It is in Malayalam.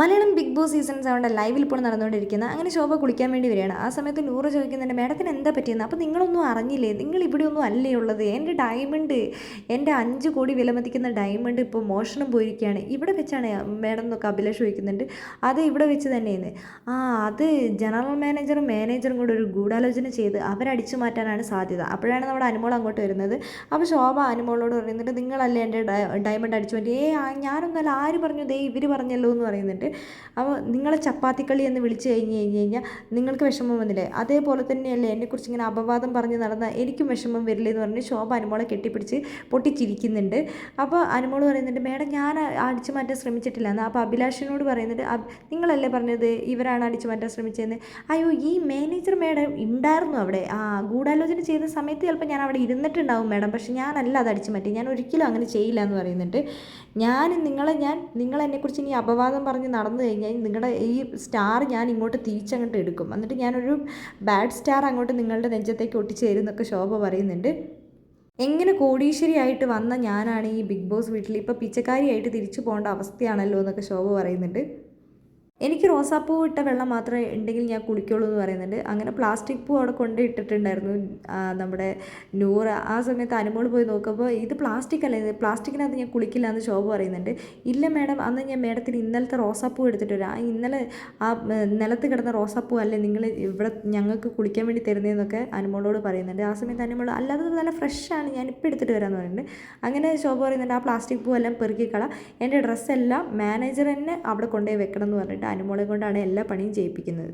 മലയാളം ബിഗ് ബോസ് സീസൺ 7 ലൈവിൽ ഇപ്പോൾ നടന്നുകൊണ്ടിരിക്കുന്ന അങ്ങനെ ശോഭ കുളിക്കാൻ വേണ്ടി വരികയാണ്. ആ സമയത്ത് നൂറ് ചോദിക്കുന്നുണ്ട്, മേഡത്തിന് എന്താ പറ്റിയെന്ന്. അപ്പോൾ നിങ്ങളൊന്നും അറിഞ്ഞില്ലേ, നിങ്ങൾ ഇവിടെ ഒന്നും അല്ലേ ഉള്ളത്, എൻ്റെ ഡയമണ്ട്, എൻ്റെ 5 കോടി വിലമതിക്കുന്ന ഡയമണ്ട് ഇപ്പോൾ മോഷണം പോയിരിക്കുകയാണ്, ഇവിടെ വെച്ചാണ് മേഡം എന്നൊക്കെ അഭിലാഷ് ചോദിക്കുന്നുണ്ട്. അത് ഇവിടെ വെച്ച് തന്നെയെന്ന്. അത് ജനറൽ മാനേജറും കൂടെ ഒരു ഗൂഢാലോചന ചെയ്ത് അവരടിച്ചു മാറ്റാനാണ് സാധ്യത. അപ്പോഴാണ് നമ്മുടെ അനുമോൾ അങ്ങോട്ട് വരുന്നത്. അപ്പോൾ ശോഭ അനുമോളോട് പറയുന്നുണ്ട്, നിങ്ങളല്ലേ എൻ്റെ ഡയമണ്ട് അടിച്ചു മാറ്റി. ഞാനൊന്നല്ല, ആര് പറഞ്ഞു, ദേ ഇവർ പറഞ്ഞല്ലോ എന്ന് പറയുന്നുണ്ട്. അപ്പോൾ നിങ്ങളെ ചപ്പാത്തിക്കളി എന്ന് വിളിച്ചു കഴിഞ്ഞാൽ നിങ്ങൾക്ക് വിഷമം വന്നില്ലേ, അതേപോലെ തന്നെയല്ലേ എന്നെക്കുറിച്ച് ഇങ്ങനെ അപവാദം പറഞ്ഞ് നടന്നാൽ എനിക്കും വിഷമം വരില്ലേ എന്ന് പറഞ്ഞ് ശോഭ അനുമോളെ കെട്ടിപ്പിടിച്ച് പൊട്ടിച്ചിരിക്കുന്നുണ്ട്. അപ്പോൾ അനുമോൾ പറയുന്നുണ്ട്, മേഡം ഞാൻ അടിച്ചു മാറ്റാൻ ശ്രമിച്ചിട്ടില്ല എന്ന്. അപ്പോൾ അഭിലാഷിനോട് പറയുന്നുണ്ട്, നിങ്ങളല്ലേ പറഞ്ഞത് ഇവരാണ് അടിച്ചു മാറ്റാൻ ശ്രമിച്ചതെന്ന്. അയ്യോ, ഈ മാനേജർ മേഡം ഉണ്ടായിരുന്നു അവിടെ, ഗൂഢാലോചന ചെയ്ത സമയത്ത് ചിലപ്പോൾ ഞാൻ അവിടെ ഇരുന്നിട്ടുണ്ടാവും മേഡം, പക്ഷെ ഞാനല്ല അത് അടിച്ചു മാറ്റി, ഞാൻ ഒരിക്കലും അങ്ങനെ ചെയ്യില്ല എന്ന് പറയുന്നുണ്ട്. നിങ്ങളെന്നെക്കുറിച്ച് ഇനി അപവാദം പറഞ്ഞ് നടന്നു കഴിഞ്ഞാൽ നിങ്ങളുടെ ഈ സ്റ്റാർ ഞാൻ ഇങ്ങോട്ട് തിരിച്ചങ്ങോട്ട് എടുക്കും, എന്നിട്ട് ഞാനൊരു ബാഡ് സ്റ്റാർ അങ്ങോട്ട് നിങ്ങളുടെ നെഞ്ചത്തേക്ക് ഒട്ടിച്ചു തരും എന്നൊക്കെ ശോഭ പറയുന്നുണ്ട്. എങ്ങനെ കോടീശ്വരിയായിട്ട് വന്ന ഞാനാണ് ഈ ബിഗ് ബോസ് വീട്ടിൽ ഇപ്പോൾ പിച്ചക്കാരിയായിട്ട് തിരിച്ചു പോകേണ്ട അവസ്ഥയാണല്ലോ എന്നൊക്കെ ശോഭ പറയുന്നുണ്ട്. എനിക്ക് റോസാപ്പൂ ഇട്ട വെള്ളം മാത്രമേ ഉണ്ടെങ്കിൽ ഞാൻ കുളിക്കുള്ളൂ എന്ന് പറയുന്നുണ്ട്. അങ്ങനെ പ്ലാസ്റ്റിക് പൂ അവിടെ കൊണ്ടിട്ടിട്ടുണ്ടായിരുന്നു നമ്മുടെ നൂറ്. ആ സമയത്ത് അനുമോൾ പോയി നോക്കുമ്പോൾ ഇത് പ്ലാസ്റ്റിക് അല്ലേ, ഇത് പ്ലാസ്റ്റിക്കിനകത്ത് ഞാൻ കുളിക്കില്ല എന്ന് ശോഭ പറയുന്നുണ്ട്. ഇല്ല മേഡം, അന്ന് ഞാൻ മേഡത്തിന് ഇന്നലത്തെ റോസാപ്പൂ എടുത്തിട്ട് വരാം, ഇന്നലെ നിലത്ത് കിടന്ന റോസാപ്പൂ അല്ലേ നിങ്ങൾ ഇവിടെ ഞങ്ങൾക്ക് കുളിക്കാൻ വേണ്ടി തരുന്നതെന്നൊക്കെ അനുമോളോട് പറയുന്നുണ്ട്. ആ സമയത്ത് അനുമോൾ, അല്ലാതെ നല്ല ഫ്രഷാണ്, ഞാൻ ഇപ്പോൾ എടുത്തിട്ട് വരാമെന്ന് പറയുന്നുണ്ട്. അങ്ങനെ ശോഭ പറയുന്നുണ്ട്, ആ പ്ലാസ്റ്റിക് പൂ എല്ലാം പെറുക്കിക്കള, എൻ്റെ ഡ്രസ്സെല്ലാം മാനേജർ തന്നെ അവിടെ കൊണ്ടുപോയി വെക്കണം എന്ന് പറഞ്ഞിട്ട് അനുമോളെ കൊണ്ടാണ് എല്ലാ പണിയും ചെയ്യിപ്പിക്കുന്നത്.